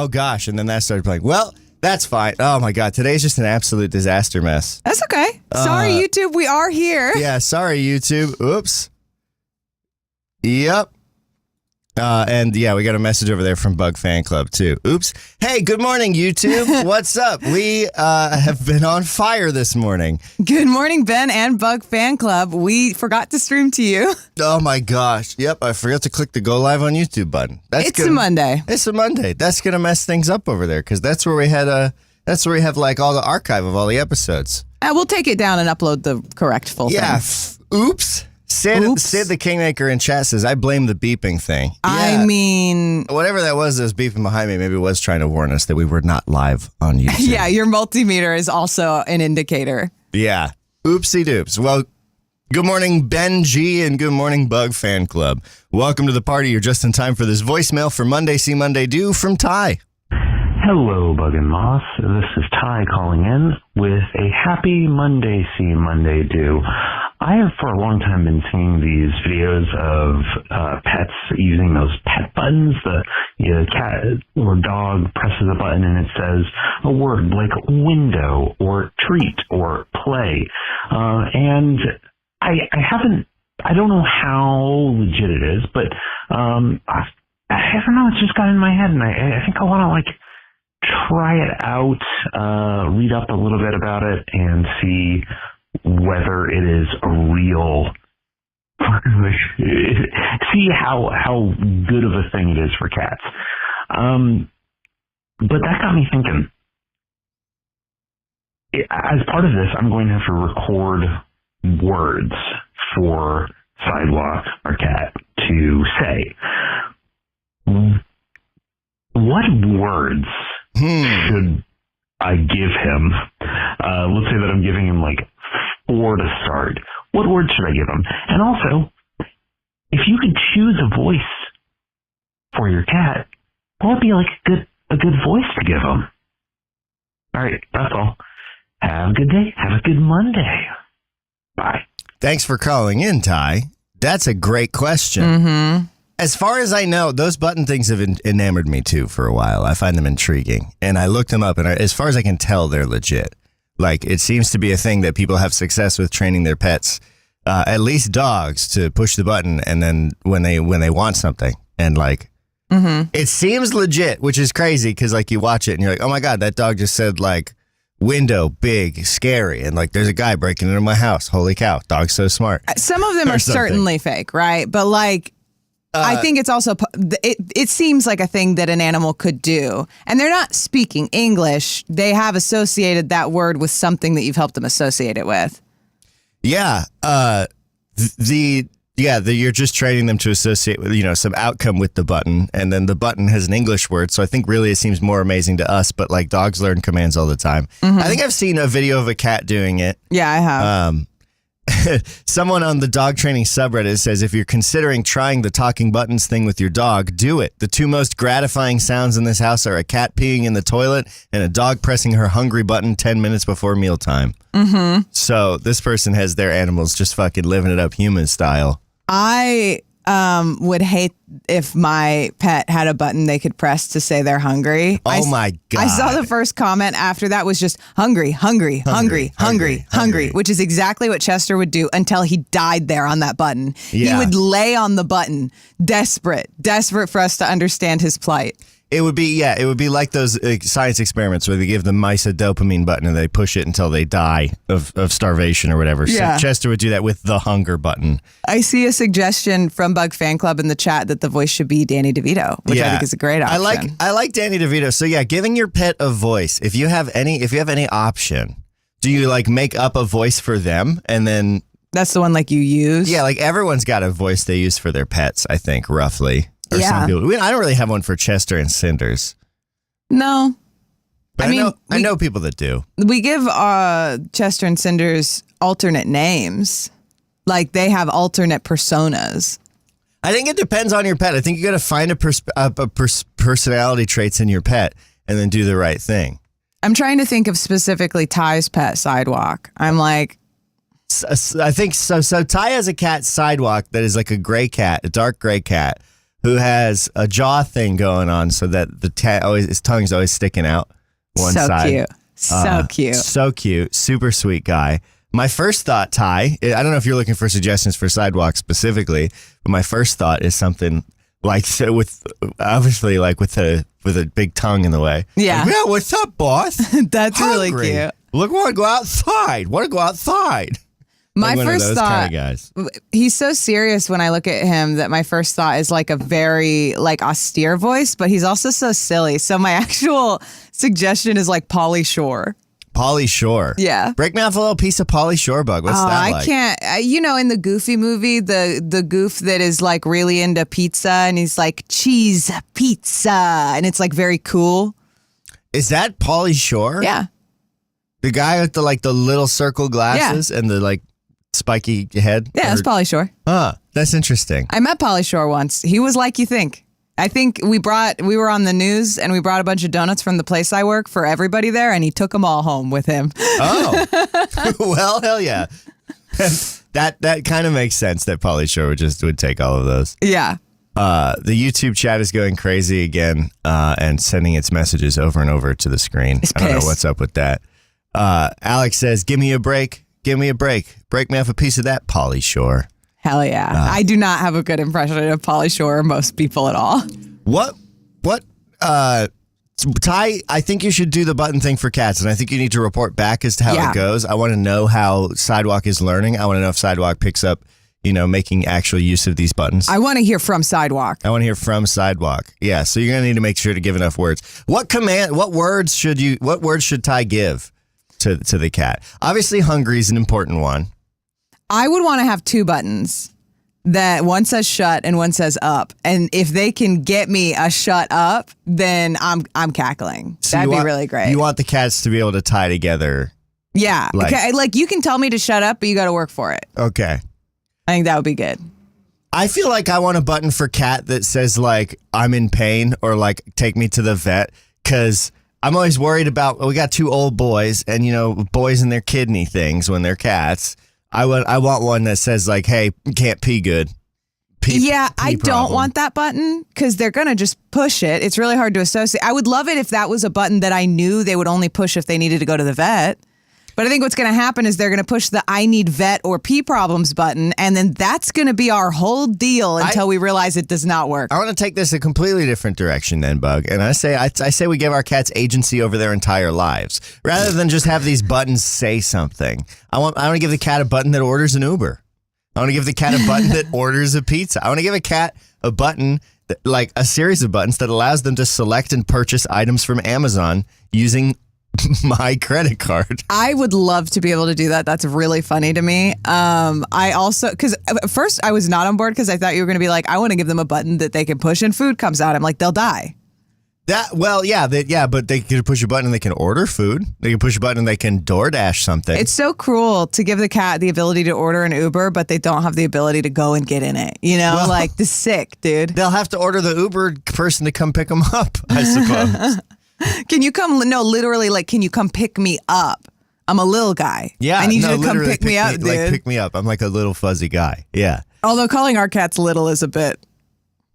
oh gosh. And then that started playing. Well, that's fine. Oh my God. Today's just an absolute disaster mess. That's okay. Sorry, YouTube. We are here. Yeah. Sorry, YouTube. Oops. Yep. And yeah, we got a message over there from Bug Fan Club too. Oops. Hey, good morning, YouTube. What's up? We have been on fire this morning. Good morning, Ben and Bug Fan Club. We forgot to stream to you. Oh my gosh. Yep, I forgot to click the go live on YouTube button. It's a Monday. It's a Monday. That's gonna mess things up over there because that's where we had we have like all the archive of all the episodes. We'll take it down and upload the correct full thing. Yeah. Oops. Sid the Kingmaker in chat says, I blame the beeping thing. I mean... Whatever that was beeping behind me, maybe it was trying to warn us that we were not live on YouTube. Yeah, your multimeter is also an indicator. Yeah. Oopsie doops. Well, good morning, Ben G, and good morning, Bug Fan Club. Welcome to the party. You're just in time for this voicemail for Monday See Monday Do from Ty. Hello, Bug and Moss. This is Ty calling in with a happy Monday See Monday Do. I have for a long time been seeing these videos of pets using those pet buttons. The cat or dog presses a button and it says a word like window or treat or play. And I don't know how legit it is, but I don't know, it's just got in my head and I think I want to like try it out, read up a little bit about it and see whether it is a real, see how good of a thing it is for cats. But that got me thinking, as part of this, I'm going to have to record words for Sidewalk, our cat, to say. What words should I give him? Let's say that I'm giving him like 4 to start. What words should I give him? And also, if you could choose a voice for your cat, what would be like a good voice to give him? All right, that's all. Have a good day. Have a good Monday. Bye. Thanks for calling in, Ty. That's a great question. Mm-hmm. As far as I know, those button things have enamored me too for a while. I find them intriguing. And I looked them up, and as far as I can tell, they're legit. Like, it seems to be a thing that people have success with training their pets, at least dogs, to push the button, and then when they want something. And, like, It seems legit, which is crazy, because, like, you watch it, and you're like, oh, my God, that dog just said, like, window, big, scary, and, like, there's a guy breaking into my house. Holy cow, dog's so smart. Some of them are certainly fake, right? But, like... I think it's also, it seems like a thing that an animal could do. And they're not speaking English. They have associated that word with something that you've helped them associate it with. Yeah. You're just training them to associate with, some outcome with the button. And then the button has an English word. So I think really it seems more amazing to us. But like dogs learn commands all the time. Mm-hmm. I think I've seen a video of a cat doing it. Yeah, I have. Someone on the dog training subreddit says, if you're considering trying the talking buttons thing with your dog, do it. The 2 most gratifying sounds in this house are a cat peeing in the toilet and a dog pressing her hungry button 10 minutes before mealtime. Mm-hmm. So this person has their animals just fucking living it up human style. I would hate if my pet had a button they could press to say they're hungry. Oh my God. I saw the first comment after that was just hungry, which is exactly what Chester would do until he died there on that button. Yeah. He would lay on the button, desperate for us to understand his plight. It would be like those science experiments where they give the mice a dopamine button and they push it until they die of starvation or whatever. Yeah. So Chester would do that with the hunger button. I see a suggestion from Bug Fan Club in the chat that the voice should be Danny DeVito, which I think is a great option. I like Danny DeVito. So yeah, giving your pet a voice. If you have any option, do you like make up a voice for them and then? That's the one like you use? Yeah, like everyone's got a voice they use for their pets, I think, roughly. Or some people. I don't really have one for Chester and Cinders. No. But I know people that do. We give Chester and Cinders alternate names. Like they have alternate personas. I think it depends on your pet. I think you got to find a personality traits in your pet and then do the right thing. I'm trying to think of specifically Ty's pet, Sidewalk. I'm like... I think so. So Ty has a cat, Sidewalk, that is like a gray cat, a dark gray cat. who has a jaw thing going on so that his tongue's always sticking out one side. Cute. So cute. So cute. Super sweet guy. My first thought, Ty, I don't know if you're looking for suggestions for sidewalk specifically, but my first thought is something like with a big tongue in the way. Yeah. Like, yeah, what's up, boss? That's Hungry. really cute. Look, want to go outside. My Like first thought, guys. he's so serious when I look at him that my first thought is like a very like austere voice, but he's also so silly. So my actual suggestion is like Pauly Shore. Pauly Shore. Yeah. Break me off a little piece of Pauly Shore, Bug. What's that like? I can't. In the Goofy movie, the goof that is like really into pizza and he's like cheese pizza and it's like very cool. Is that Pauly Shore? Yeah. The guy with the little circle glasses and the like spiky head? Yeah, that's Pauly Shore. That's interesting. I met Pauly Shore once. He was like you think. I think we were on the news and we brought a bunch of donuts from the place I work for everybody there and he took them all home with him. Oh, well, hell yeah. That kind of makes sense that Pauly Shore would take all of those. Yeah. The YouTube chat is going crazy again and sending its messages over and over to the screen. I don't know what's up with that. Alex says, give me a break. Give me a break. Break me off a piece of that, Pauly Shore. Hell yeah. I do not have a good impression of Pauly Shore or most people at all. Ty, I think you should do the button thing for cats, and I think you need to report back as to how it goes. I want to know how Sidewalk is learning. I want to know if Sidewalk picks up, making actual use of these buttons. I want to hear from Sidewalk. Yeah, so you're going to need to make sure to give enough words. What words should Ty give to the cat? Obviously, hungry is an important one. I would want to have two buttons that one says shut and one says up. And if they can get me a shut up, then I'm cackling. So that'd be really great. You want the cats to be able to tie together. Yeah. Like you can tell me to shut up, but you got to work for it. Okay. I think that would be good. I feel like I want a button for cat that says like, I'm in pain or like, take me to the vet. Cause I'm always worried about, we got two old boys and boys and their kidney things when they're cats. I want one that says like, hey, can't pee good. I don't want that button because they're going to just push it. It's really hard to associate. I would love it if that was a button that I knew they would only push if they needed to go to the vet. But I think what's going to happen is they're going to push the I need vet or pee problems button. And then that's going to be our whole deal until we realize it does not work. I want to take this a completely different direction then, Bug. And I say we give our cats agency over their entire lives rather than just have these buttons say something. I want to give the cat a button that orders an Uber. I want to give the cat a button that orders a pizza. I want to give a cat a button, like a series of buttons that allows them to select and purchase items from Amazon using my credit card. I would love to be able to do that. That's really funny to me. I also, because at first I was not on board because I thought you were going to be like, I want to give them a button that they can push and food comes out. I'm like, they'll die. But they can push a button and they can order food. They can push a button and they can DoorDash something. It's so cruel to give the cat the ability to order an Uber, but they don't have the ability to go and get in it. Like the sick, dude. They'll have to order the Uber person to come pick them up, I suppose. Can you come? No, literally, like, can you come pick me up? I'm a little guy. Yeah, I need you to come pick me up, dude. Like, pick me up. I'm like a little fuzzy guy. Yeah. Although calling our cats little is a bit.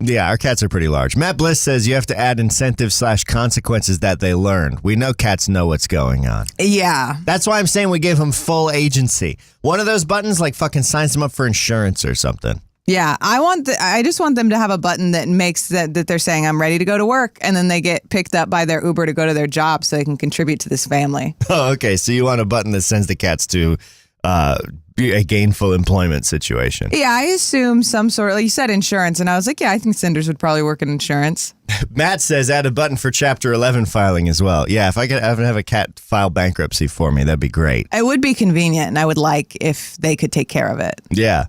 Yeah, our cats are pretty large. Matt Bliss says you have to add incentives/consequences that they learn. We know cats know what's going on. Yeah. That's why I'm saying we give them full agency. One of those buttons like fucking signs them up for insurance or something. Yeah, I just want them to have a button that makes that they're saying I'm ready to go to work, and then they get picked up by their Uber to go to their job so they can contribute to this family. Oh, okay. So you want a button that sends the cats to a gainful employment situation. Yeah, I assume some sort of, like you said, insurance, and I was like, yeah, I think Cinders would probably work in insurance. Matt says add a button for Chapter 11 filing as well. Yeah, if I could have a cat file bankruptcy for me, that'd be great. It would be convenient, and I would like if they could take care of it. Yeah.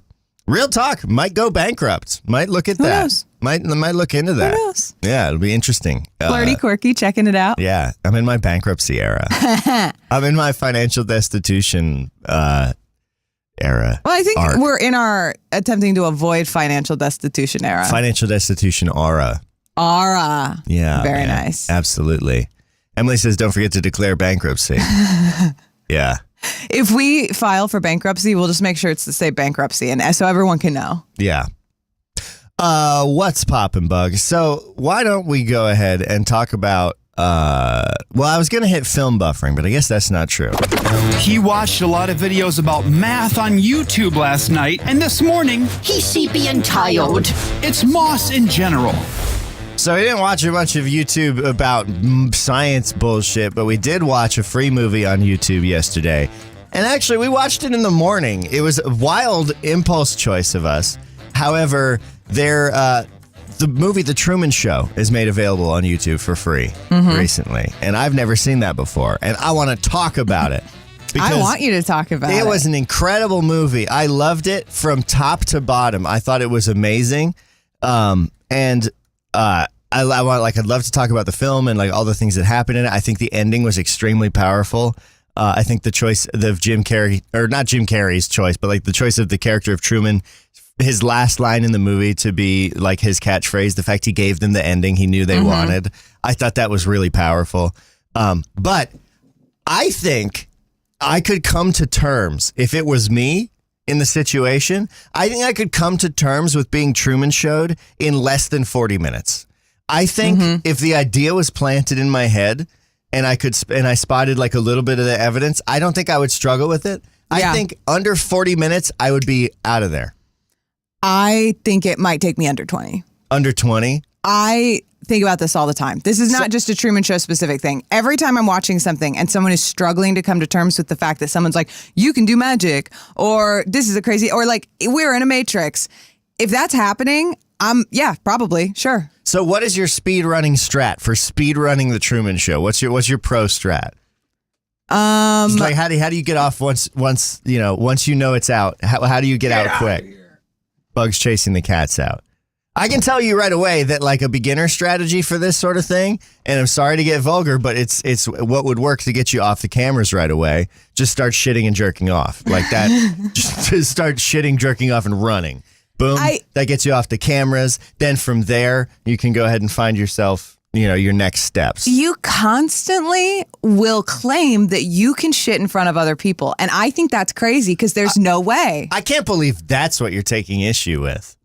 Real talk, might go bankrupt. Might look at that. Who knows? Might look into that. Who knows? Yeah, it'll be interesting. Flirty, quirky, checking it out. Yeah, I'm in my bankruptcy era. I'm in my financial destitution era. Well, I think we're in our attempting to avoid financial destitution era. Financial destitution aura. Aura. Yeah. Very nice. Absolutely. Emily says, don't forget to declare bankruptcy. Yeah. If we file for bankruptcy, we'll just make sure it's to say bankruptcy, and so everyone can know. Yeah. What's poppin', Bug? So why don't we go ahead and talk about, well, I was going to hit film buffering, but I guess that's not true. He watched a lot of videos about math on YouTube last night, and this morning, he's sleepy and tired. It's Moss in general. So we didn't watch a bunch of YouTube about science bullshit, but we did watch a free movie on YouTube yesterday. And actually, we watched it in the morning. It was a wild impulse choice of us. However, the movie The Truman Show is made available on YouTube for free recently. And I've never seen that before. And I want to talk about it. I want you to talk about it. It was an incredible movie. I loved it from top to bottom. I thought it was amazing. I'd love to talk about the film and like all the things that happened in it. I think the ending was extremely powerful. I think the choice of Jim Carrey, or not Jim Carrey's choice, but like the choice of the character of Truman, his last line in the movie to be like his catchphrase, the fact he gave them the ending he knew they wanted. I thought that was really powerful. But I think I could come to terms if it was me in the situation. I think I could come to terms with being Truman Showed in less than 40 minutes. I think if the idea was planted in my head and I spotted like a little bit of the evidence, I don't think I would struggle with it. I think under 40 minutes, I would be out of there. I think it might take me under 20. Under 20? I think about this all the time. This is not just a Truman Show specific thing. Every time I'm watching something and someone is struggling to come to terms with the fact that someone's like, you can do magic, or this is a crazy, or like, we're in a matrix. If that's happening, yeah, probably, sure. So what is your speed running strat for speed running the Truman Show? What's your pro strat? Like how do you get off once you know it's out? How do you get out quick? Bugs chasing the cats out. I can tell you right away that like a beginner strategy for this sort of thing, and I'm sorry to get vulgar, but it's what would work to get you off the cameras right away. Just start shitting and jerking off like that. just start shitting, jerking off, and running. Boom. That gets you off the cameras. Then from there, you can go ahead and find yourself, your next steps. You constantly will claim that you can shit in front of other people. And I think that's crazy because there's no way. I can't believe that's what you're taking issue with.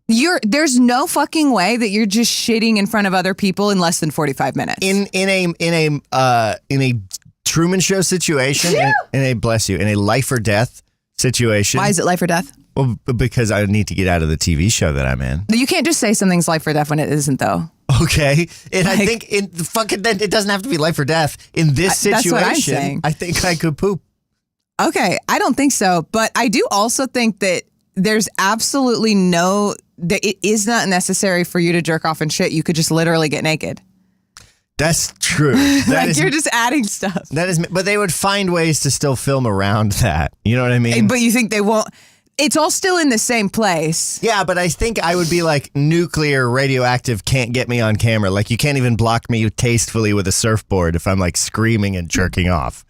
There's no fucking way that you're just shitting in front of other people in less than 45 minutes. In a Truman Show situation, in a life or death situation. Why is it life or death? Well, because I need to get out of the TV show that I'm in. You can't just say something's life or death when it isn't, though. Okay, and I think it doesn't have to be life or death in this situation. That's what I'm saying. I think I could poop. Okay, I don't think so, but I do also think that there's absolutely that it is not necessary for you to jerk off and shit. You could just literally get naked. That's true. You're just adding stuff. That is, but they would find ways to still film around that. You know what I mean? But you think they won't? It's all still in the same place. Yeah, but I think I would be like nuclear radioactive can't get me on camera. Like you can't even block me tastefully with a surfboard if I'm like screaming and jerking off.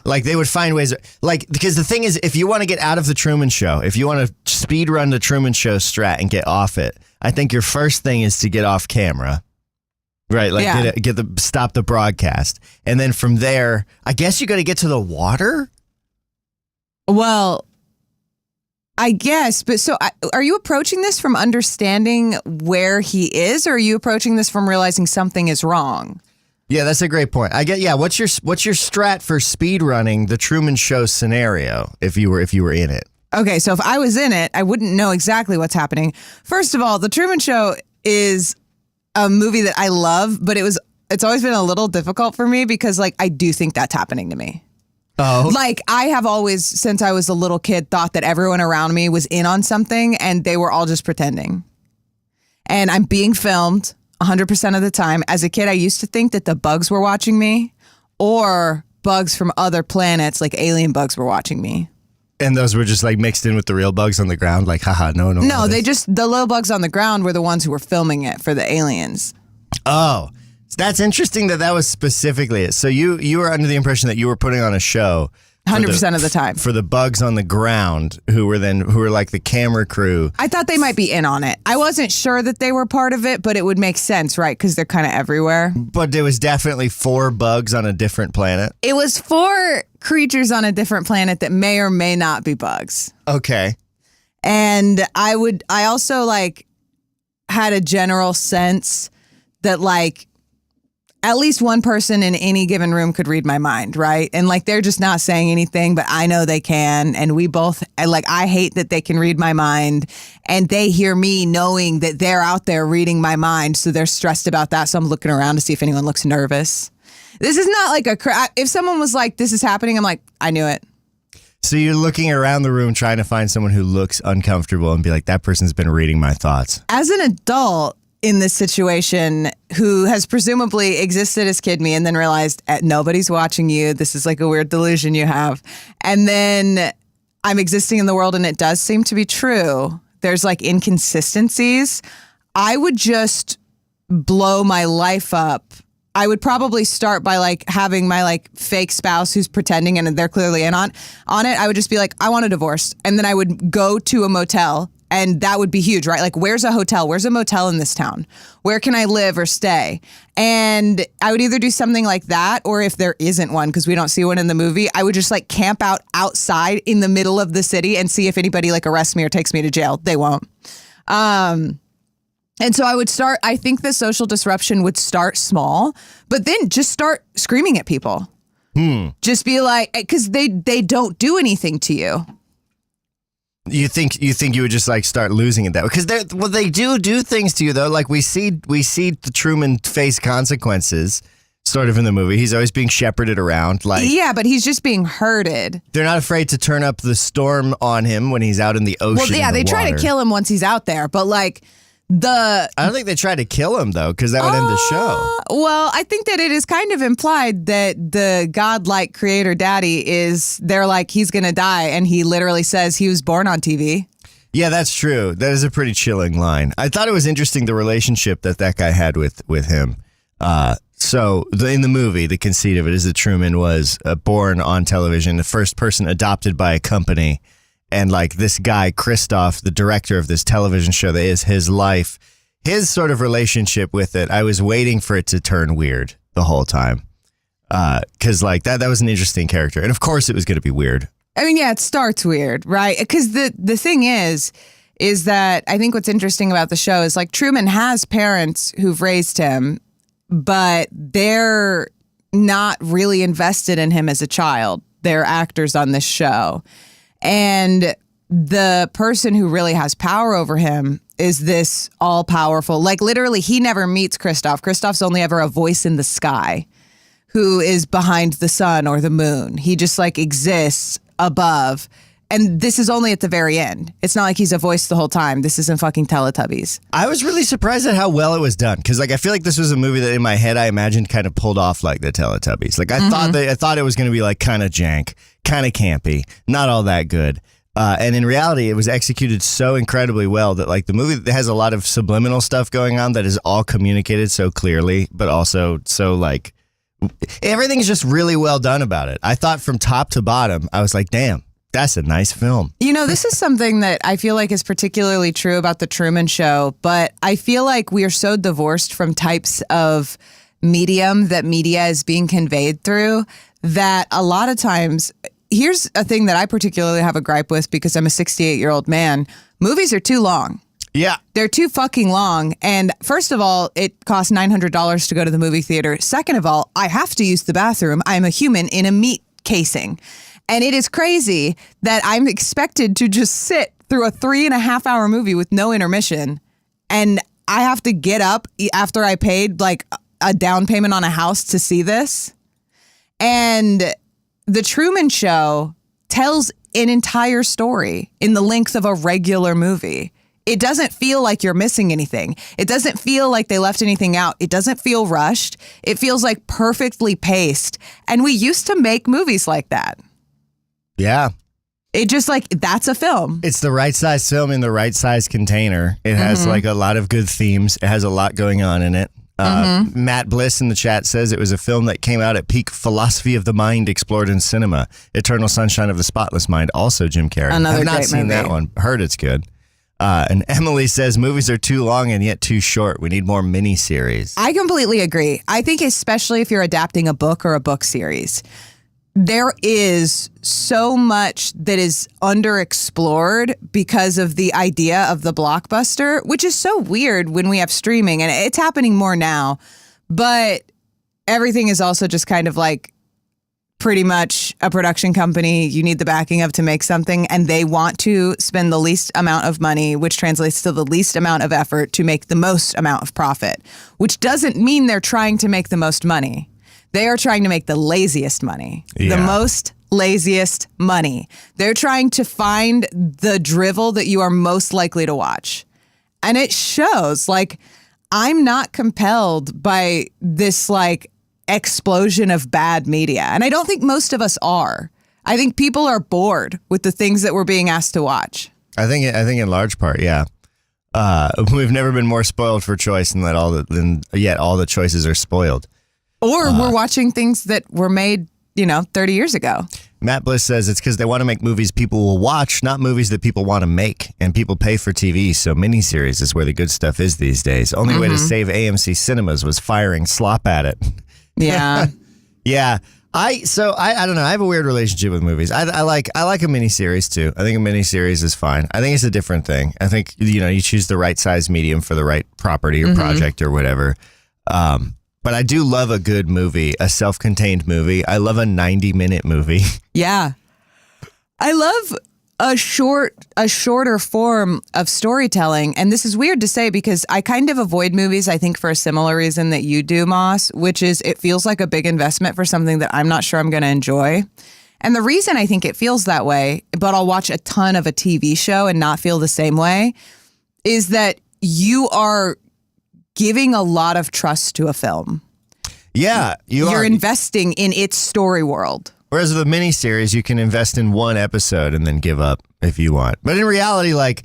Like they would find ways because the thing is, if you want to get out of the Truman Show, if you want to speed run the Truman Show strat and get off it, I think your first thing is to get off camera. Right, like stop the broadcast. And then from there, I guess you got to get to the water? Well, I guess, but so are you approaching this from understanding where he is, or are you approaching this from realizing something is wrong? Yeah, that's a great point. What's your strat for speed running the Truman Show scenario if you were in it? Okay, so if I was in it, I wouldn't know exactly what's happening. First of all, the Truman Show is a movie that I love, but it's always been a little difficult for me because like I do think that's happening to me. Oh. Like I have always, since I was a little kid, thought that everyone around me was in on something and they were all just pretending. And I'm being filmed 100% of the time. As a kid, I used to think that the bugs were watching me or bugs from other planets, like alien bugs, were watching me. And those were just like mixed in with the real bugs on the ground, like, haha, no. No, the little bugs on the ground were the ones who were filming it for the aliens. Oh, that's interesting that was specifically it. So you were under the impression that you were putting on a show 100% of the time for the bugs on the ground who were like the camera crew. I thought they might be in on it. I wasn't sure that they were part of it, but it would make sense, right? Because they're kind of everywhere. But there was definitely 4 bugs on a different planet. It was 4 creatures on a different planet that may or may not be bugs. Okay. And I also like, had a general sense that like at least one person in any given room could read my mind, right? And like they're just not saying anything, but I know they can. And we both, like, I hate that they can read my mind and they hear me knowing that they're out there reading my mind. So they're stressed about that. So I'm looking around to see if anyone looks nervous. This is not like if someone was like, this is happening, I'm like, I knew it. So you're looking around the room trying to find someone who looks uncomfortable and be like, that person's been reading my thoughts. As an adult in this situation who has presumably existed as kid me and then realized nobody's watching you, this is like a weird delusion you have. And then I'm existing in the world and it does seem to be true. There's like inconsistencies. I would just blow my life up. I would probably start by like having my like fake spouse who's pretending and they're clearly in on it. I would just be like, I want a divorce. And then I would go to a motel and that would be huge, right? Like, where's a hotel? Where's a motel in this town? Where can I live or stay? And I would either do something like that, or if there isn't one, because we don't see one in the movie, I would just like camp out outside in the middle of the city and see if anybody like arrests me or takes me to jail. They won't. And so I would start, I think the social disruption would start small, but then just start screaming at people. Just be like, because they don't do anything to you. You think you would just like start losing it that way? Because they do things to you though. Like we see the Truman face consequences sort of in the movie. He's always being shepherded around. Like, yeah, but he's just being herded. They're not afraid to turn up the storm on him when he's out in the ocean. Well, yeah, they try to kill him once he's out there, but like I don't think they tried to kill him though, because that would end the show. Well, I think that it is kind of implied that the godlike creator daddy they're like, he's going to die. And he literally says he was born on TV. Yeah, that's true. That is a pretty chilling line. I thought it was interesting, the relationship that guy had with him. So in the movie, the conceit of it is that Truman was born on television, the first person adopted by a company. And like this guy, Christoph, the director of this television show that is his life, his sort of relationship with it, I was waiting for it to turn weird the whole time. Because like that was an interesting character. And of course it was going to be weird. I mean, yeah, it starts weird, right? Because the thing is that I think what's interesting about the show is like Truman has parents who've raised him, but they're not really invested in him as a child. They're actors on this show. And the person who really has power over him is this all-powerful, like literally he never meets Christoph. Christoph's only ever a voice in the sky who is behind the sun or the moon. He just like exists above. And this is only at the very end. It's not like he's a voice the whole time. This isn't fucking Teletubbies. I was really surprised at how well it was done. Because like I feel like this was a movie that in my head I imagined kind of pulled off like the Teletubbies. Like I thought it was going to be like kind of jank, kind of campy, not all that good. And in reality, it was executed so incredibly well that like the movie has a lot of subliminal stuff going on that is all communicated so clearly, but also so like everything's just really well done about it. I thought from top to bottom, I was like, damn. That's a nice film. You know, this is something that I feel like is particularly true about The Truman Show, but I feel like we are so divorced from types of medium that media is being conveyed through that a lot of times, here's a thing that I particularly have a gripe with because I'm a 68-year-old man. Movies are too long. Yeah. They're too fucking long. And first of all, it costs $900 to go to the movie theater. Second of all, I have to use the bathroom. I'm a human in a meat casing. And it is crazy that I'm expected to just sit through a 3.5 hour movie with no intermission. And I have to get up after I paid like a down payment on a house to see this. And The Truman Show tells an entire story in the length of a regular movie. It doesn't feel like you're missing anything. It doesn't feel like they left anything out. It doesn't feel rushed. It feels like perfectly paced. And we used to make movies like that. Yeah. It just like, that's a film. It's the right size film in the right size container. It has like a lot of good themes. It has a lot going on in it. Matt Bliss in the chat says it was a film that came out at peak philosophy of the mind explored in cinema. Eternal Sunshine of the Spotless Mind, also Jim Carrey. I've not seen that one. Heard it's good. And Emily says movies are too long and yet too short. We need more miniseries. I completely agree. I think especially if you're adapting a book or a book series. there is so much that is underexplored because of the idea of the blockbuster, which is so weird when we have streaming, and it's happening more now. But everything is also just kind of like pretty much a production company you need the backing of to make something, and they want to spend the least amount of money, which translates to the least amount of effort to make the most amount of profit, which doesn't mean they're trying to make the most money. They are trying to make the laziest money, the most laziest money. They're trying to find the drivel that you are most likely to watch. And it shows. Like, I'm not compelled by this like explosion of bad media. And I don't think most of us are. I think people are bored with the things that we're being asked to watch. I think in large part, yeah. We've never been more spoiled for choice than yet all the choices are spoiled. Or we're watching things that were made, 30 years ago. Matt Bliss says it's because they want to make movies people will watch, not movies that people want to make. And people pay for TV, so miniseries is where the good stuff is these days. Only way to save AMC cinemas was firing slop at it. Yeah. Yeah. I don't know. I have a weird relationship with movies. I like a miniseries too. I think a miniseries is fine. I think it's a different thing. I think, you choose the right size medium for the right property or project or whatever. But I do love a good movie, a self-contained movie. I love a 90-minute movie. Yeah. I love a shorter form of storytelling. And this is weird to say because I kind of avoid movies, I think, for a similar reason that you do, Moss, which is it feels like a big investment for something that I'm not sure I'm going to enjoy. And the reason I think it feels that way, but I'll watch a ton of a TV show and not feel the same way, is that you are giving a lot of trust to a film. Yeah, you're investing in its story world. Whereas with a miniseries, you can invest in one episode and then give up if you want. But in reality, like,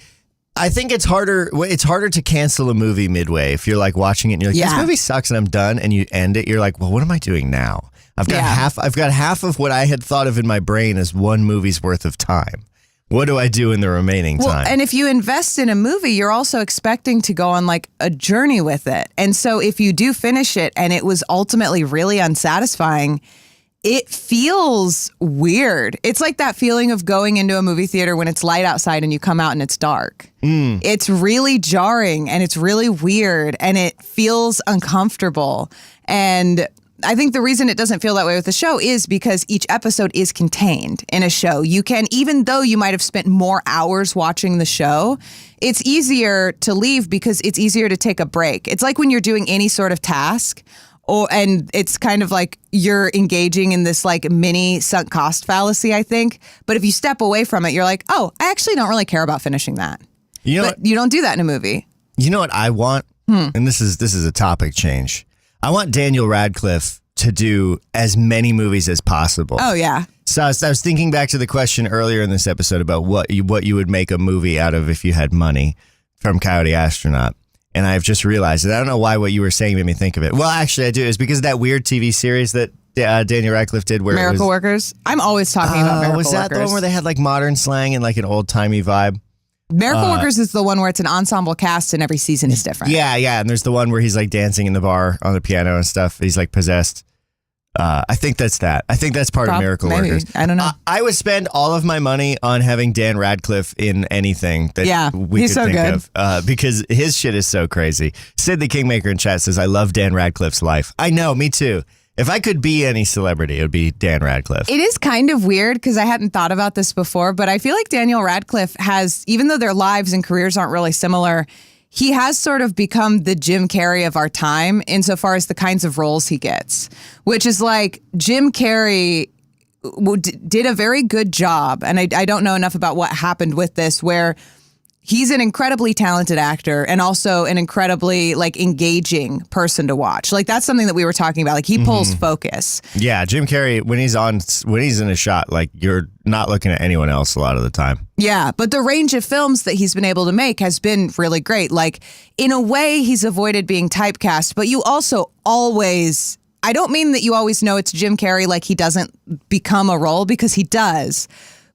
I think it's harder to cancel a movie midway. If you're like watching it and you're like, this movie sucks and I'm done, and you end it, you're like, well, what am I doing now? I've got half of what I had thought of in my brain as one movie's worth of time. What do I do in the remaining time? And if you invest in a movie, you're also expecting to go on like a journey with it. And so if you do finish it and it was ultimately really unsatisfying, it feels weird. It's like that feeling of going into a movie theater when it's light outside and you come out and it's dark. It's really jarring and it's really weird and it feels uncomfortable. And I think the reason it doesn't feel that way with the show is because each episode is contained in a show. You can, even though you might have spent more hours watching the show, it's easier to leave because it's easier to take a break. It's like when you're doing any sort of task, and it's kind of like you're engaging in this like mini sunk cost fallacy, I think. But if you step away from it, you're like, oh, I actually don't really care about finishing that. But you don't do that in a movie. You know what I want? And this is a topic change. I want Daniel Radcliffe to do as many movies as possible. Oh, yeah. So I was thinking back to the question earlier in this episode about what you would make a movie out of if you had money from Coyote Astronaut. And I've just realized that I don't know why what you were saying made me think of it. Well, actually, I do. It's because of that weird TV series that Daniel Radcliffe did. Where Miracle Workers? I'm always talking about Miracle Workers. Was that the one where they had like modern slang and like an old-timey vibe? Miracle Workers is the one where it's an ensemble cast and every season is different. Yeah. And there's the one where he's like dancing in the bar on the piano and stuff. He's like possessed. I think that's that. I think that's part of Miracle Workers. I don't know. I would spend all of my money on having Dan Radcliffe in anything that we could think of because his shit is so crazy. Sid the Kingmaker in chat says, I love Dan Radcliffe's life. I know, me too. If I could be any celebrity, it would be Dan Radcliffe. It is kind of weird because I hadn't thought about this before, but I feel like Daniel Radcliffe has, even though their lives and careers aren't really similar, he has sort of become the Jim Carrey of our time insofar as the kinds of roles he gets, which is like Jim Carrey did a very good job. And I don't know enough about what happened with this, where he's an incredibly talented actor and also an incredibly like engaging person to watch. Like that's something that we were talking about. Like he pulls focus. Yeah, Jim Carrey, when he's in a shot, like you're not looking at anyone else a lot of the time. Yeah, but the range of films that he's been able to make has been really great. Like in a way, he's avoided being typecast, but you also always, I don't mean that you always know it's Jim Carrey, like he doesn't become a role, because he does.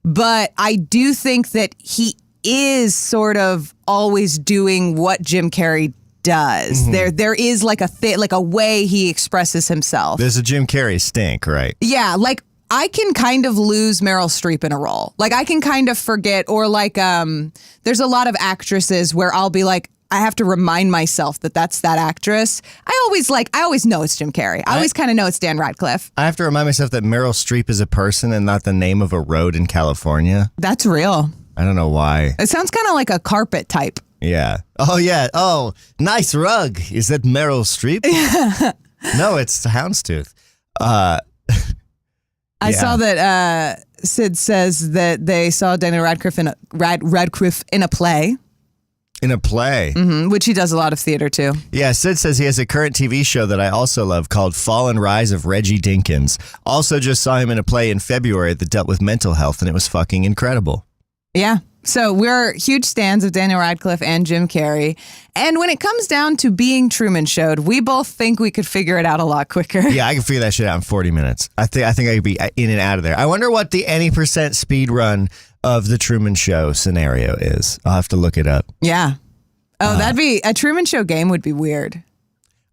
But I do think that he is sort of always doing what Jim Carrey does. There is like a way he expresses himself. There's a Jim Carrey stink, right? Yeah, like I can kind of lose Meryl Streep in a role. Like I can kind of forget, or like there's a lot of actresses where I'll be like, I have to remind myself that that's that actress. I always know it's Jim Carrey. I always kind of know it's Dan Radcliffe. I have to remind myself that Meryl Streep is a person and not the name of a road in California. That's real. I don't know why. It sounds kind of like a carpet type. Yeah. Oh, yeah. Oh, nice rug. Is that Meryl Streep? No, it's Houndstooth. I saw that Sid says that they saw Daniel Radcliffe in a play. In a play. Mm-hmm, which he does a lot of theater too. Yeah, Sid says he has a current TV show that I also love called Fall and Rise of Reggie Dinkins. Also just saw him in a play in February that dealt with mental health, and it was fucking incredible. Yeah. So we're huge stans of Daniel Radcliffe and Jim Carrey. And when it comes down to being Truman Showed, we both think we could figure it out a lot quicker. Yeah, I can figure that shit out in 40 minutes. I think I could be in and out of there. I wonder what the any percent speed run of the Truman Show scenario is. I'll have to look it up. Yeah. Oh, that'd be a Truman Show game would be weird.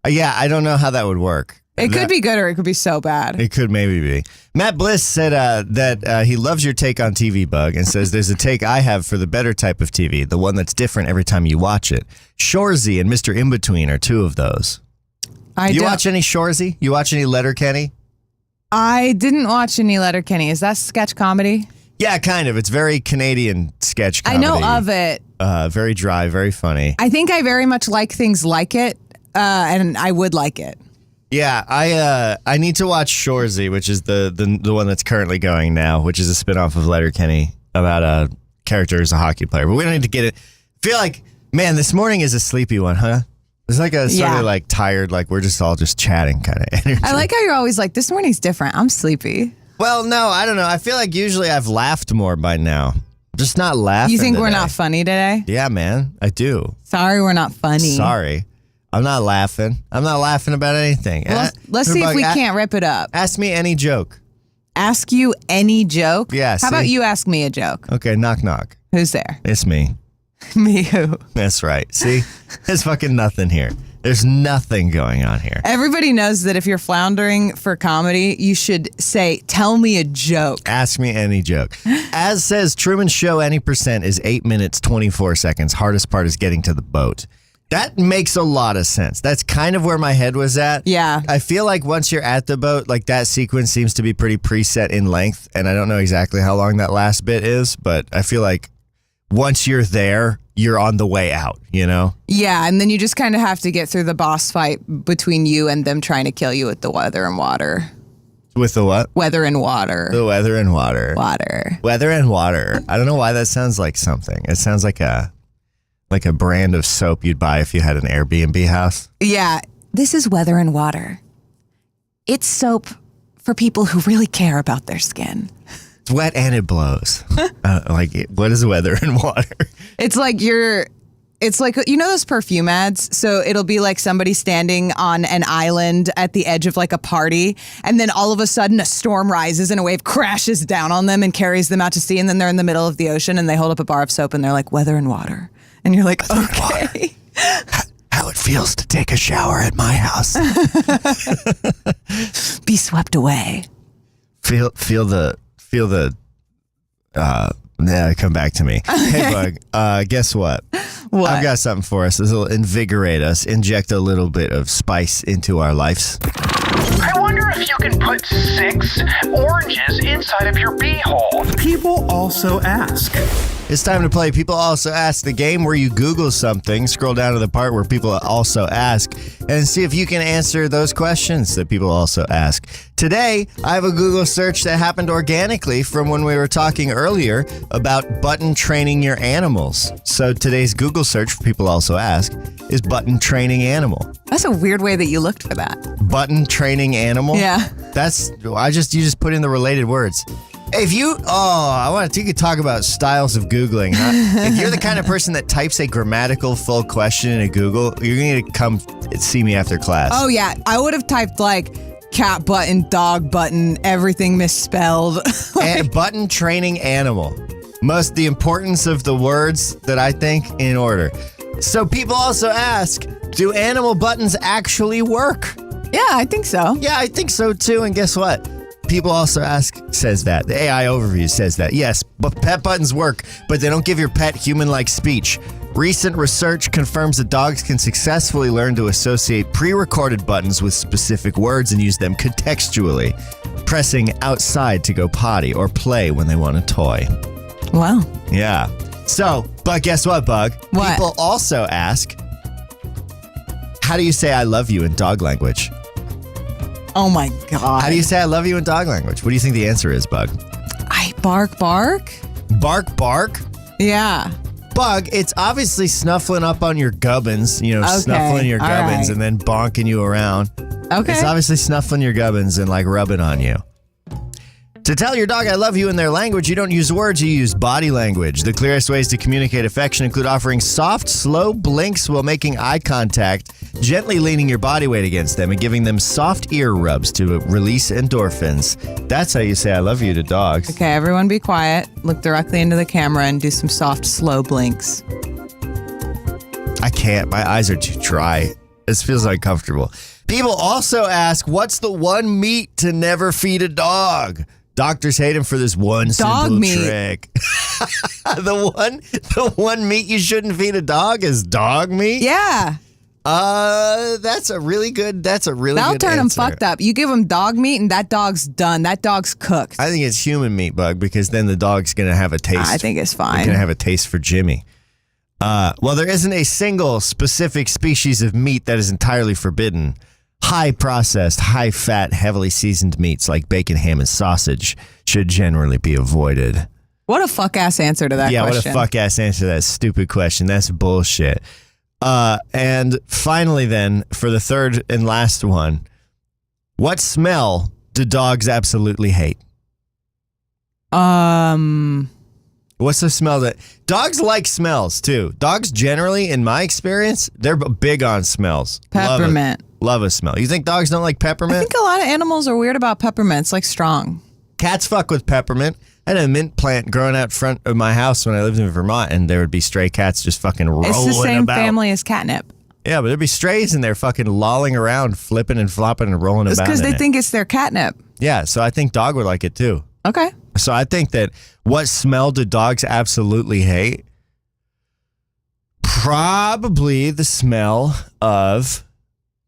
Yeah, I don't know how that would work. It could be good or it could be so bad. It could maybe be. Matt Bliss said that he loves your take on TV, Bug, and says there's a take I have for the better type of TV, the one that's different every time you watch it. Shoresy and Mr. In-Between are two of those. You watch any Shoresy? You watch any Letterkenny? I didn't watch any Letterkenny. Is that sketch comedy? Yeah, kind of. It's very Canadian sketch comedy. I know of it. Very dry, very funny. I think I very much like things like it, and I would like it. Yeah, I need to watch Shoresy, which is the one that's currently going now, which is a spinoff of Letterkenny about a character who's a hockey player. But we don't need to get it. I feel like, man, this morning is a sleepy one, huh? It's like a sort of like tired, like we're just all just chatting kind of energy. I like how you're always like, this morning's different. I'm sleepy. Well, no, I don't know. I feel like usually I've laughed more by now. Just not laughing. You think today. we're not funny today? Yeah, man, I do. Sorry, we're not funny. Sorry. I'm not laughing. I'm not laughing about anything. Well, let's see if we can't rip it up. Ask me any joke. Ask you any joke? Yeah. How about you ask me a joke? Okay, knock, knock. Who's there? It's me. Me who? That's right. See? There's fucking nothing here. There's nothing going on here. Everybody knows that if you're floundering for comedy, you should say, tell me a joke. Ask me any joke. As says Truman Show, any percent is 8 minutes, 24 seconds. Hardest part is getting to the boat. That makes a lot of sense. That's kind of where my head was at. Yeah. I feel like once you're at the boat, like that sequence seems to be pretty preset in length. And I don't know exactly how long that last bit is, but I feel like once you're there, you're on the way out, you know? Yeah, and then you just kind of have to get through the boss fight between you and them trying to kill you with the weather and water. With the what? Weather and water. The weather and water. Water. Weather and water. I don't know why that sounds like something. It sounds like a brand of soap you'd buy if you had an Airbnb house. Yeah, this is Weather and Water. It's soap for people who really care about their skin. It's wet and it blows. What is weather and water? It's like you know those perfume ads? So it'll be like somebody standing on an island at the edge of like a party, and then all of a sudden a storm rises and a wave crashes down on them and carries them out to sea, and then they're in the middle of the ocean and they hold up a bar of soap and they're like, weather and water. And you're like, okay. How it feels to take a shower at my house. Be swept away. Feel the come back to me. Hey, Bug, guess what? What? I've got something for us. This will invigorate us, inject a little bit of spice into our lives. I wonder if you can put 6 oranges inside of your beehole. People also ask. It's time to play People Also Ask, the game where you Google something, scroll down to the part where people also ask, and see if you can answer those questions that people also ask. Today, I have a Google search that happened organically from when we were talking earlier about button training your animals. So today's Google search for People Also Ask is button training animal. That's a weird way that you looked for that. Button training animal? Yeah. You just put in the related words. If you, you could talk about styles of Googling, huh? If you're the kind of person that types a grammatical full question in a Google, you're going to come see me after class. Oh, yeah. I would have typed like cat button, dog button, everything misspelled. And button training animal. The importance of the words that I think in order. So people also ask, do animal buttons actually work? Yeah, I think so. Yeah, I think so too. And guess what? People also ask, says that. The AI overview says that. Yes, but pet buttons work, but they don't give your pet human-like speech. Recent research confirms that dogs can successfully learn to associate pre-recorded buttons with specific words and use them contextually, pressing outside to go potty or play when they want a toy. Wow. Yeah. So, but guess what, Bug? What? People also ask, how do you say I love you in dog language? Oh my God. How do you say I love you in dog language? What do you think the answer is, Bug? I bark. Bark, bark? Yeah. Bug, it's obviously snuffling up on your gubbins, snuffling your gubbins and then bonking you around. Okay. It's obviously snuffling your gubbins and like rubbing on you. To tell your dog I love you in their language, you don't use words, you use body language. The clearest ways to communicate affection include offering soft, slow blinks while making eye contact, gently leaning your body weight against them, and giving them soft ear rubs to release endorphins. That's how you say I love you to dogs. Okay, everyone be quiet. Look directly into the camera and do some soft, slow blinks. I can't. My eyes are too dry. This feels uncomfortable. People also ask, what's the one meat to never feed a dog? Doctors hate him for this one dog simple meat. trick. The one meat you shouldn't feed a dog is dog meat? Yeah. That's a really good That'll turn them fucked up. You give them dog meat and that dog's done. That dog's cooked. I think it's human meat, Bug, because then the dog's going to have a taste. I think it's fine. It's going to have a taste for Jimmy. Well, there isn't a single specific species of meat that is entirely forbidden. High-processed, high-fat, heavily seasoned meats like bacon, ham, and sausage should generally be avoided. What a fuck-ass answer to that question. Yeah, what a fuck-ass answer to that stupid question. That's bullshit. And finally then, for the third and last one, what smell do dogs absolutely hate? What's the smell that... Dogs like smells, too. Dogs generally, in my experience, they're big on smells. Peppermint. Love a smell. You think dogs don't like peppermint? I think a lot of animals are weird about peppermint. It's like strong. Cats fuck with peppermint. I had a mint plant growing out front of my house when I lived in Vermont, and there would be stray cats just fucking rolling about. It's the same family as catnip. Yeah, but there'd be strays in there fucking lolling around, flipping and flopping and rolling about. It's because they think it's their catnip. Yeah, so I think dog would like it too. Okay. So I think that what smell do dogs absolutely hate? Probably the smell of...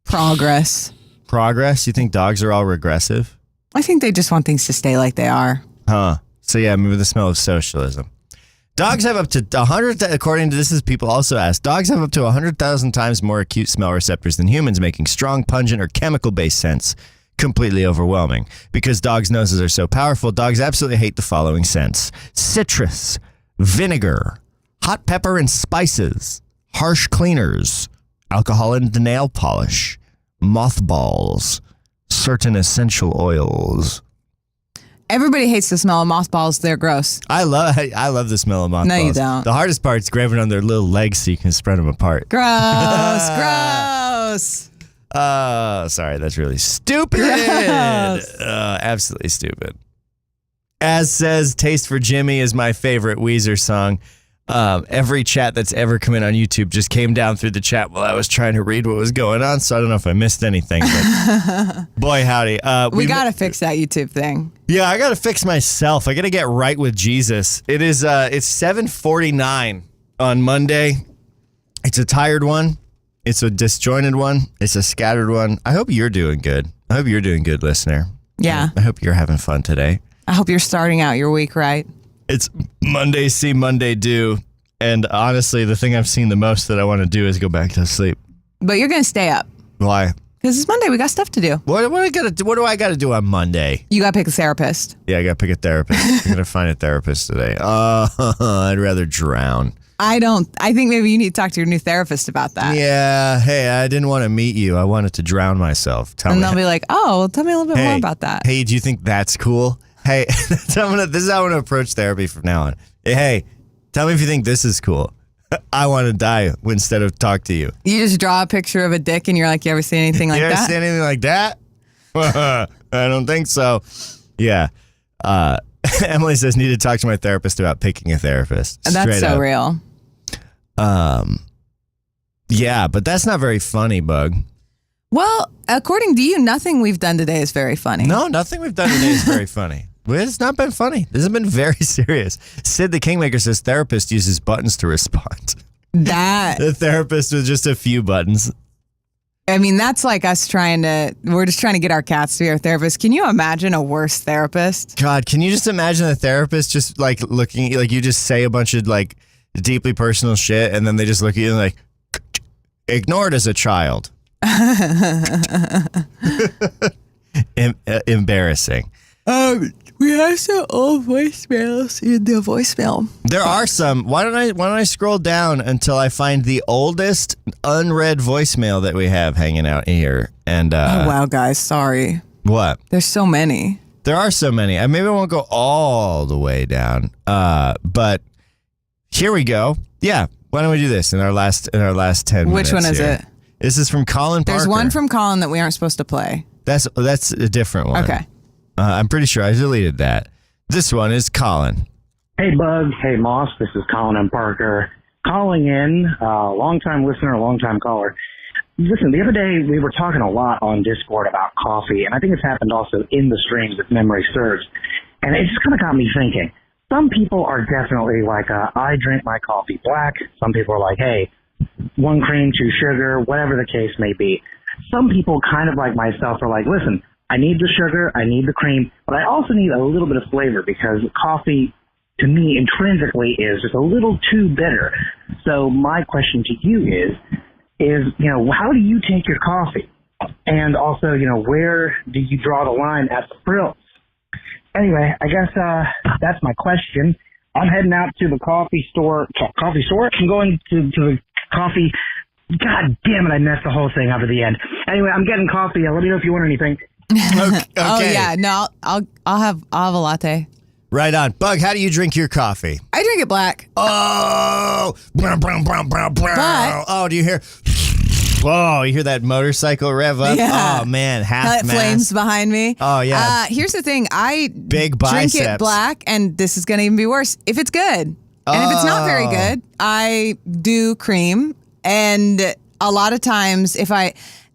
Progress. Progress? You think dogs are all regressive? I think they just want things to stay like they are. Huh. So yeah, maybe the smell of socialism. Dogs have up to 100, according to this, is people also ask, dogs have up to 100,000 times more acute smell receptors than humans, making strong, pungent, or chemical-based scents completely overwhelming. Because dogs' noses are so powerful, dogs absolutely hate the following scents: citrus, vinegar, hot pepper and spices, harsh cleaners, alcohol and nail polish, mothballs, certain essential oils. Everybody hates the smell of mothballs. They're gross. I love the smell of mothballs. No, you don't. The hardest part is grabbing on their little legs so you can spread them apart. Gross. Gross. Sorry, that's really stupid. Absolutely stupid. As says, Taste for Jimmy is my favorite Weezer song. Every chat that's ever come in on YouTube just came down through the chat while I was trying to read what was going on, so I don't know if I missed anything. But boy, howdy. We got to fix that YouTube thing. Yeah, I got to fix myself. I got to get right with Jesus. It's 7:49 on Monday. It's a tired one. It's a disjointed one. It's a scattered one. I hope you're doing good. I hope you're doing good, listener. Yeah. I hope you're having fun today. I hope you're starting out your week right. It's Monday see, Monday do. And honestly, the thing I've seen the most that I want to do is go back to sleep. But you're going to stay up. Why? Because it's Monday. We got stuff to do. What do I got to do on Monday? You got to pick a therapist. Yeah, I got to pick a therapist. I'm going to find a therapist today. I'd rather drown. I think maybe you need to talk to your new therapist about that. Yeah. Hey, I didn't want to meet you. I wanted to drown myself. And they'll be like, oh, well, tell me a little bit more about that. Hey, do you think that's cool? Hey, this is how I'm going to approach therapy from now on. Hey, tell me if you think this is cool. I want to die instead of talk to you. You just draw a picture of a dick and you're like, you ever seen anything like that? You ever seen anything like that? I don't think so. Yeah. Emily says, need to talk to my therapist about picking a therapist. That's so real. Yeah, but that's not very funny, Bug. Well, according to you, nothing we've done today is very funny. No, nothing we've done today is very funny. Well, it's not been funny. This has been very serious. Sid the Kingmaker says therapist uses buttons to respond. The therapist with just a few buttons. I mean, that's like us we're just trying to get our cats to be our therapist. Can you imagine a worse therapist? God, can you just imagine a therapist just like looking, like you just say a bunch of like deeply personal shit and then they just look at you and like, ignored as a child. Embarrassing. We have some old voicemails in the voicemail. There are some. Why don't I scroll down until I find the oldest unread voicemail that we have hanging out here? And oh wow, guys, sorry. What? There's so many. There are so many. Maybe I won't go all the way down. But here we go. Yeah. Why don't we do this in our last 10 minutes? Which one is it? This is from Colin Parker. There's one from Colin that we aren't supposed to play. That's a different one. Okay. I'm pretty sure I deleted that. This one is Colin. Hey, Bug. Hey, Moss. This is Colin and Parker calling in. Long-time listener, long-time caller. Listen, the other day we were talking a lot on Discord about coffee, and I think it's happened also in the streams if memory serves. And it just kind of got me thinking. Some people are definitely like, I drink my coffee black. Some people are like, hey, 1 cream, 2 sugar, whatever the case may be. Some people kind of like myself are like, listen, I need the sugar, I need the cream, but I also need a little bit of flavor because coffee, to me, intrinsically is just a little too bitter. So my question to you is, how do you take your coffee? And also, where do you draw the line at the frills? Anyway, I guess that's my question. I'm heading out to the coffee store. I'm going to the coffee. God damn it, I messed the whole thing up at the end. Anyway, I'm getting coffee. Let me know if you want anything. Okay. Oh yeah, no, I'll have a latte. Right on. Bug, how do you drink your coffee? I drink it black. Oh, oh, do you hear? Whoa, you hear that motorcycle rev up? Yeah. Oh man, half flames behind me. Oh yeah. Here's the thing, I Big drink biceps. it black, and this is gonna even be worse if it's good. And if it's not very good, I do cream. And a lot of times,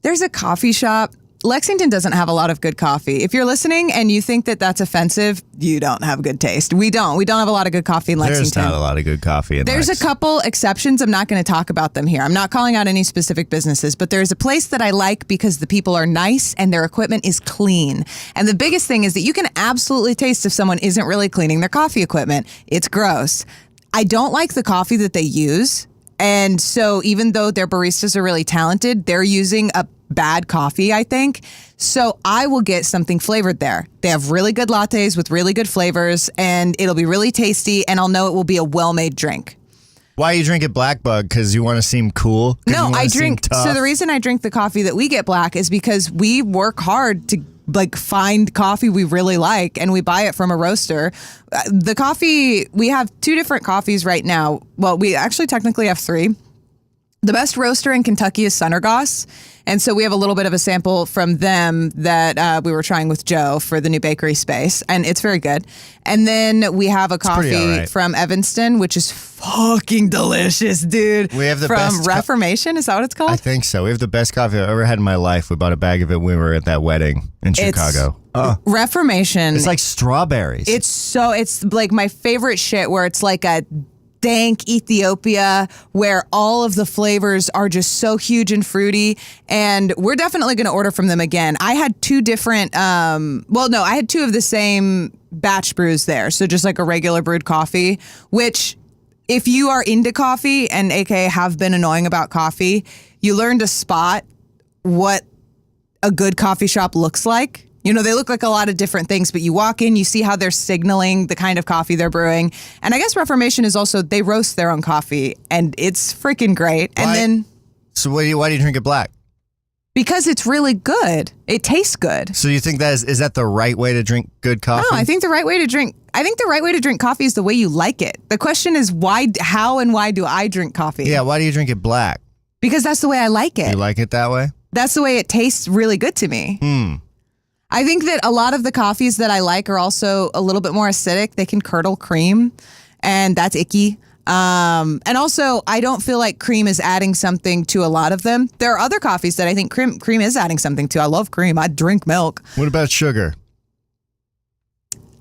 there's a coffee shop. Lexington doesn't have a lot of good coffee. If you're listening and you think that that's offensive, you don't have good taste. We don't have a lot of good coffee in Lexington. There's not a lot of good coffee in There's Lex. a couple exceptions. I'm not going to talk about them here. I'm not calling out any specific businesses, but there's a place that I like because the people are nice and their equipment is clean. And the biggest thing is that you can absolutely taste if someone isn't really cleaning their coffee equipment. It's gross. I don't like the coffee that they use. And so even though their baristas are really talented, they're using a bad coffee, I think. So I will get something flavored there. They have really good lattes with really good flavors, and it'll be really tasty, and I'll know it will be a well-made drink. Why you drink it black, Bug? Because you want to seem cool? No, I drink. So the reason I drink the coffee that we get black is because we work hard to find coffee we really like, and we buy it from a roaster. The coffee, we have 2 different coffees right now. Well, we actually technically have 3. The best roaster in Kentucky is Sunnergoss. And so we have a little bit of a sample from them that we were trying with Joe for the new bakery space. And it's very good. And then we have a coffee from Evanston, which is fucking delicious, dude. We have the from best Reformation. Is that what it's called? I think so. We have the best coffee I've ever had in my life. We bought a bag of it when we were at that wedding in Chicago. Reformation. It's like strawberries. It's like my favorite shit where it's like a dank Ethiopia where all of the flavors are just so huge and fruity, and we're definitely going to order from them again. I had 2 different I had 2 of the same batch brews there, so just like a regular brewed coffee, which if you are into coffee and aka have been annoying about coffee, you learn to spot what a good coffee shop looks like. They look like a lot of different things, but you walk in, you see how they're signaling the kind of coffee they're brewing. And I guess Reformation is also, they roast their own coffee, and it's freaking great. Why? And then... So why do you drink it black? Because it's really good. It tastes good. So you think is that the right way to drink good coffee? No, I think the right way to drink coffee is the way you like it. The question is how and why do I drink coffee? Yeah, why do you drink it black? Because that's the way I like it. You like it that way? That's the way it tastes really good to me. I think that a lot of the coffees that I like are also a little bit more acidic. They can curdle cream, and that's icky. And also, I don't feel like cream is adding something to a lot of them. There are other coffees that I think cream is adding something to. I love cream. I drink milk. What about sugar?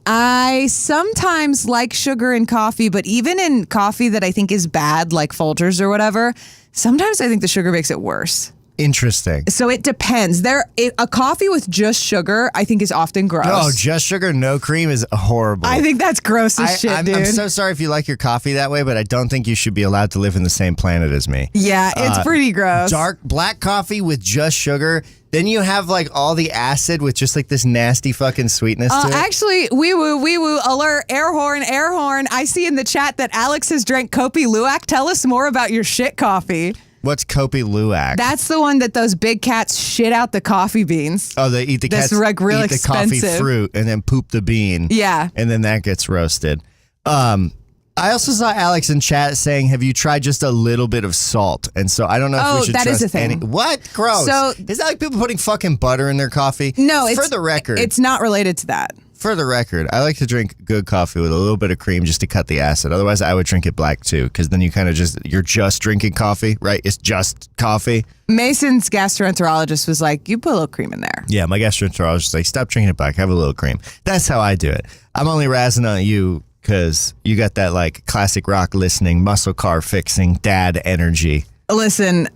I sometimes like sugar in coffee, but even in coffee that I think is bad, like Folgers or whatever, sometimes I think the sugar makes it worse. Interesting. So it depends. A coffee with just sugar, I think, is often gross. Oh, just sugar, no cream is horrible. I think that's gross as shit, dude. I'm so sorry if you like your coffee that way, but I don't think you should be allowed to live in the same planet as me. Yeah, it's pretty gross. Dark black coffee with just sugar. Then you have like all the acid with just like this nasty fucking sweetness to it. Actually, wee woo, alert, air horn. I see in the chat that Alex has drank Kopi Luwak. Tell us more about your shit coffee. What's Kopi Luwak? That's the one that those big cats shit out the coffee beans. Oh, they eat the cats. That's like real eat expensive. The coffee fruit and then poop the bean. Yeah. And then that gets roasted. I also saw Alex in chat saying, have you tried just a little bit of salt? And so I don't know if we should that trust is a thing. What? Gross. So, is that like people putting fucking butter in their coffee? No, For the record. It's not related to that. For the record, I like to drink good coffee with a little bit of cream just to cut the acid. Otherwise, I would drink it black too, because then you're just drinking coffee, right? It's just coffee. Mason's gastroenterologist was like, you put a little cream in there. Yeah, my gastroenterologist was like, stop drinking it black, have a little cream. That's how I do it. I'm only razzing on you because you got that like classic rock listening, muscle car fixing, dad energy. Listen,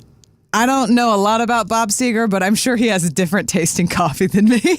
I don't know a lot about Bob Seger, but I'm sure he has a different taste in coffee than me.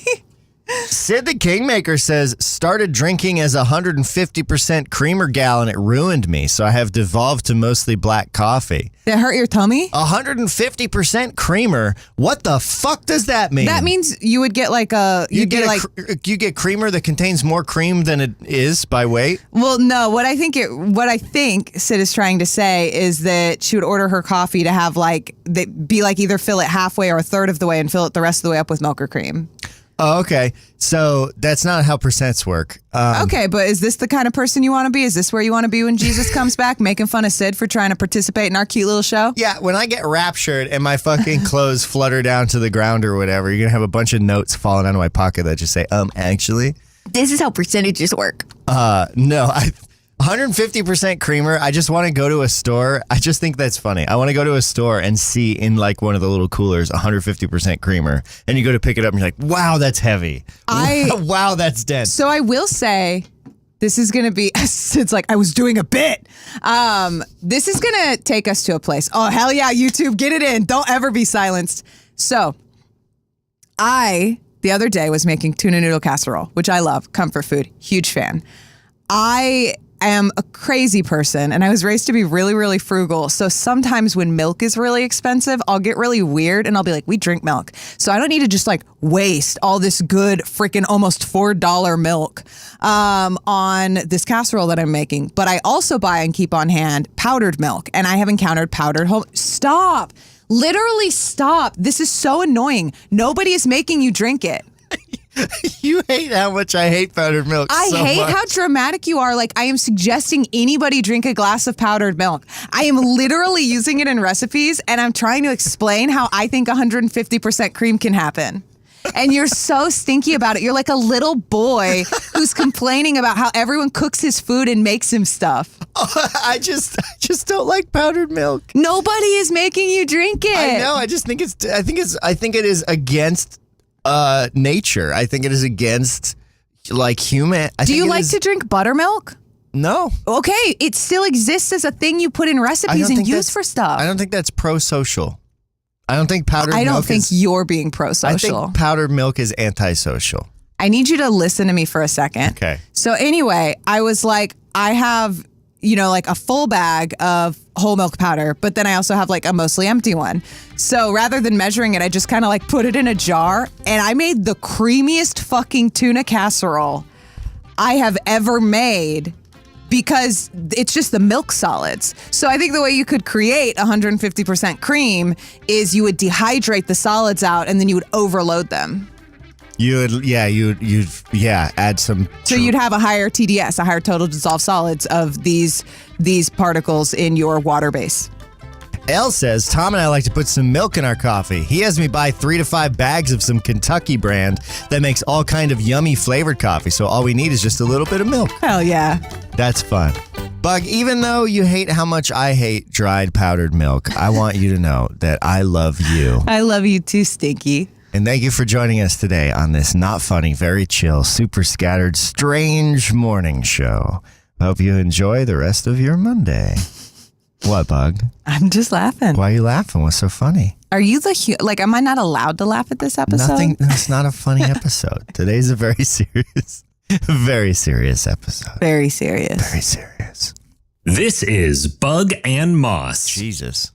Sid the Kingmaker says, started drinking as 150% creamer gal and it ruined me, so I have devolved to mostly black coffee. Did it hurt your tummy? 150% creamer? What the fuck does that mean? That means you would get like a... You get creamer that contains more cream than it is by weight? Well, no. What I think Sid is trying to say is that she would order her coffee to have either fill it halfway or a third of the way and fill it the rest of the way up with milk or cream. Oh, okay. So that's not how percents work. Okay, but is this the kind of person you want to be? Is this where you want to be when Jesus comes back, making fun of Sid for trying to participate in our cute little show? Yeah, when I get raptured and my fucking clothes flutter down to the ground or whatever, you're going to have a bunch of notes falling out of my pocket that just say, actually. This is how percentages work. No, 150% creamer. I just want to go to a store. I just think that's funny. I want to go to a store and see in like one of the little coolers 150% creamer. And you go to pick it up and you're like, wow, that's heavy. Wow, that's dense. So I will say, this is going to be, it's like I was doing a bit. This is going to take us to a place. Oh, hell yeah, YouTube, get it in. Don't ever be silenced. So the other day was making tuna noodle casserole, which I love. Comfort food. Huge fan. I am a crazy person and I was raised to be really, really frugal. So sometimes when milk is really expensive, I'll get really weird and I'll be like, we drink milk. So I don't need to just like waste all this good freaking almost $4 milk on this casserole that I'm making. But I also buy and keep on hand powdered milk, and I have encountered powdered whole. Stop. Literally stop. This is so annoying. Nobody is making you drink it. You hate how much I hate powdered milk. I hate how dramatic you are. Like, I am suggesting anybody drink a glass of powdered milk. I am literally using it in recipes, and I'm trying to explain how I think 150% cream can happen. And you're so stinky about it. You're like a little boy who's complaining about how everyone cooks his food and makes him stuff. I just don't like powdered milk. Nobody is making you drink it. I know. I think it is against nature. I think it is against like human. Do you like to drink buttermilk? No. Okay, it still exists as a thing you put in recipes and use for stuff. I don't think that's pro-social. I don't think powdered milk I don't think you're being pro-social. I think powdered milk is antisocial. I need you to listen to me for a second. Okay. So anyway, I was like, I have, like a full bag of whole milk powder, but then I also have like a mostly empty one. So rather than measuring it, I just kind of like put it in a jar, and I made the creamiest fucking tuna casserole I have ever made, because it's just the milk solids. So I think the way you could create 150% cream is you would dehydrate the solids out and then you would overload them. You'd add some. So you'd have a higher TDS, a higher total dissolved solids of these particles in your water base. Elle says, Tom and I like to put some milk in our coffee. He has me buy 3 to 5 bags of some Kentucky brand that makes all kind of yummy flavored coffee. So all we need is just a little bit of milk. Hell yeah. That's fun. Bug, even though you hate how much I hate dried powdered milk, I want you to know that I love you. I love you too, Stinky. And thank you for joining us today on this not funny, very chill, super scattered, strange morning show. I hope you enjoy the rest of your Monday. What, Bug? I'm just laughing. Why are you laughing? What's so funny? Are you am I not allowed to laugh at this episode? Nothing. It's not a funny episode. Today's a very serious episode. Very serious. Very serious. This is Bug and Moss. Jesus.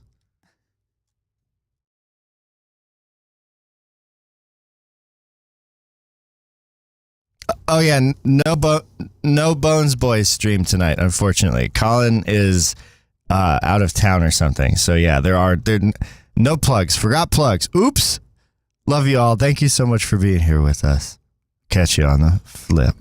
Oh yeah, no Bones Boys stream tonight. Unfortunately, Colin is out of town or something. So yeah, there no plugs. Forgot plugs. Oops. Love you all. Thank you so much for being here with us. Catch you on the flip.